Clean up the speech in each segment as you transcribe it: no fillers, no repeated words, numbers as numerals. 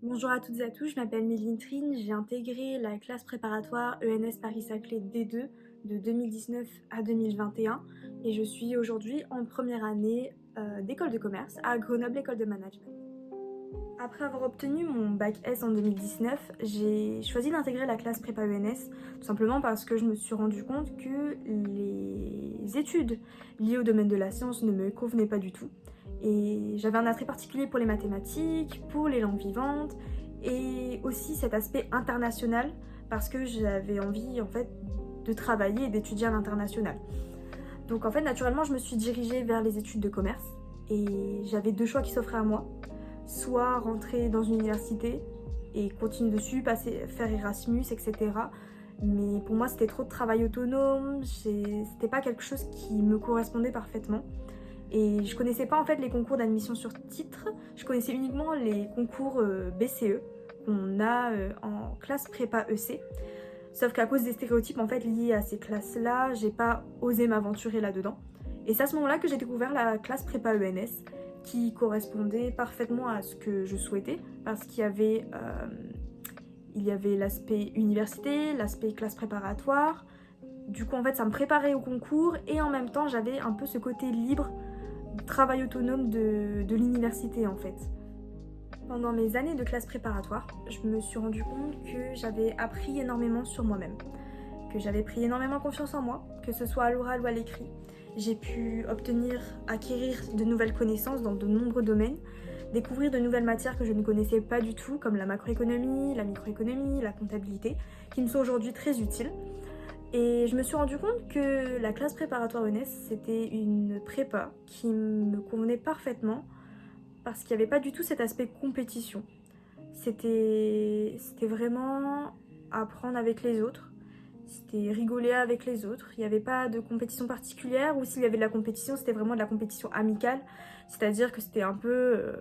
Bonjour à toutes et à tous, je m'appelle Méline Trine, j'ai intégré la classe préparatoire ENS Paris-Saclay D2 de 2019 à 2021 et je suis aujourd'hui en première année d'école de commerce à Grenoble École de Management. Après avoir obtenu mon bac S en 2019, j'ai choisi d'intégrer la classe prépa ENS tout simplement parce que je me suis rendu compte que les études liées au domaine de la science ne me convenaient pas du tout. Et j'avais un attrait particulier pour les mathématiques, pour les langues vivantes et aussi cet aspect international parce que j'avais envie en fait de travailler et d'étudier à l'international. Donc en fait naturellement je me suis dirigée vers les études de commerce et j'avais deux choix qui s'offraient à moi. Soit rentrer dans une université et continuer dessus, faire Erasmus, etc. Mais pour moi c'était trop de travail autonome, c'était pas quelque chose qui me correspondait parfaitement. Et je connaissais pas en fait les concours d'admission sur titre, je connaissais uniquement les concours BCE qu'on a en classe prépa EC. Sauf qu'à cause des stéréotypes en fait liés à ces classes-là, j'ai pas osé m'aventurer là-dedans. Et c'est à ce moment-là que j'ai découvert la classe prépa ENS qui correspondait parfaitement à ce que je souhaitais parce il y avait l'aspect université, l'aspect classe préparatoire. Du coup en fait ça me préparait au concours et en même temps j'avais un peu ce côté libre, travail autonome de l'université en fait. Pendant mes années de classe préparatoire, je me suis rendu compte que j'avais appris énormément sur moi-même, que j'avais pris énormément confiance en moi, que ce soit à l'oral ou à l'écrit. J'ai pu acquérir de nouvelles connaissances dans de nombreux domaines, découvrir de nouvelles matières que je ne connaissais pas du tout, comme la macroéconomie, la microéconomie, la comptabilité, qui me sont aujourd'hui très utiles. Et je me suis rendu compte que la classe préparatoire ENS, c'était une prépa qui me convenait parfaitement parce qu'il n'y avait pas du tout cet aspect compétition. C'était vraiment apprendre avec les autres, c'était rigoler avec les autres. Il n'y avait pas de compétition particulière, ou s'il y avait de la compétition, c'était vraiment de la compétition amicale, c'est-à-dire que c'était un peu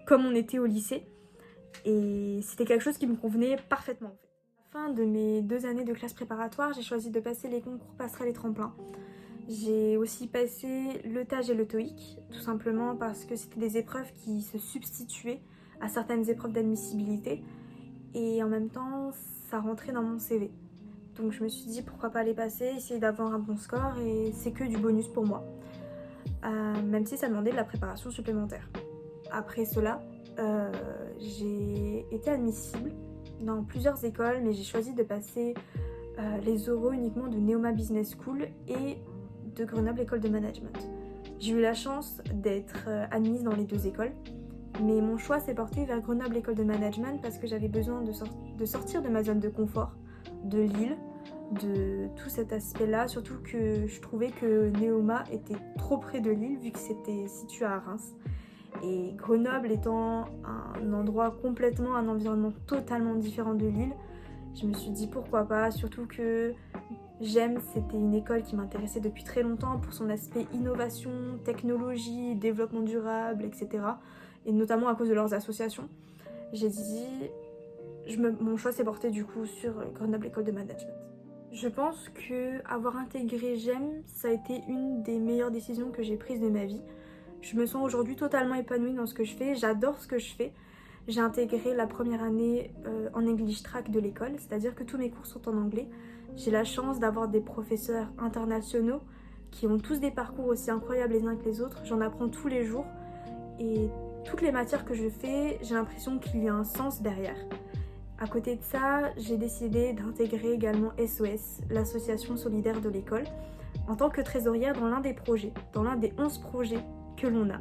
comme on était au lycée, et c'était quelque chose qui me convenait parfaitement en fait. À la fin de mes 2 années de classe préparatoire, j'ai choisi de passer les concours passerelles et tremplins. J'ai aussi passé le TAG et le TOEIC, tout simplement parce que c'était des épreuves qui se substituaient à certaines épreuves d'admissibilité et en même temps ça rentrait dans mon CV. Donc je me suis dit pourquoi pas les passer, essayer d'avoir un bon score et c'est que du bonus pour moi. Même si ça demandait de la préparation supplémentaire. Après cela, j'ai été admissible dans plusieurs écoles mais j'ai choisi de passer les oraux uniquement de Neoma Business School et de Grenoble École de Management. J'ai eu la chance d'être admise dans les deux écoles, mais mon choix s'est porté vers Grenoble École de Management parce que j'avais besoin de sortir de ma zone de confort, de Lille, de tout cet aspect-là, surtout que je trouvais que Neoma était trop près de Lille vu que c'était situé à Reims. Et Grenoble étant un environnement totalement différent de Lille, je me suis dit pourquoi pas, surtout que c'était une école qui m'intéressait depuis très longtemps pour son aspect innovation, technologie, développement durable, etc. Et notamment à cause de leurs associations. J'ai dit, mon choix s'est porté du coup sur Grenoble École de Management. Je pense que avoir intégré GEM, ça a été une des meilleures décisions que j'ai prises de ma vie. Je me sens aujourd'hui totalement épanouie dans ce que je fais, j'adore ce que je fais. J'ai intégré la première année en English Track de l'école, c'est-à-dire que tous mes cours sont en anglais. J'ai la chance d'avoir des professeurs internationaux qui ont tous des parcours aussi incroyables les uns que les autres. J'en apprends tous les jours et toutes les matières que je fais, j'ai l'impression qu'il y a un sens derrière. À côté de ça, j'ai décidé d'intégrer également SOS, l'association solidaire de l'école, en tant que trésorière dans l'un des projets, dans l'un des 11 projets que l'on a.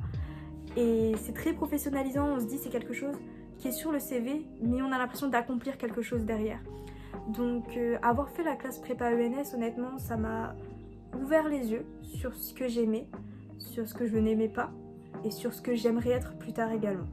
Et c'est très professionnalisant, on se dit c'est quelque chose qui est sur le CV, mais on a l'impression d'accomplir quelque chose derrière. Donc avoir fait la classe prépa ENS, honnêtement, ça m'a ouvert les yeux sur ce que j'aimais, sur ce que je n'aimais pas, et sur ce que j'aimerais être plus tard également.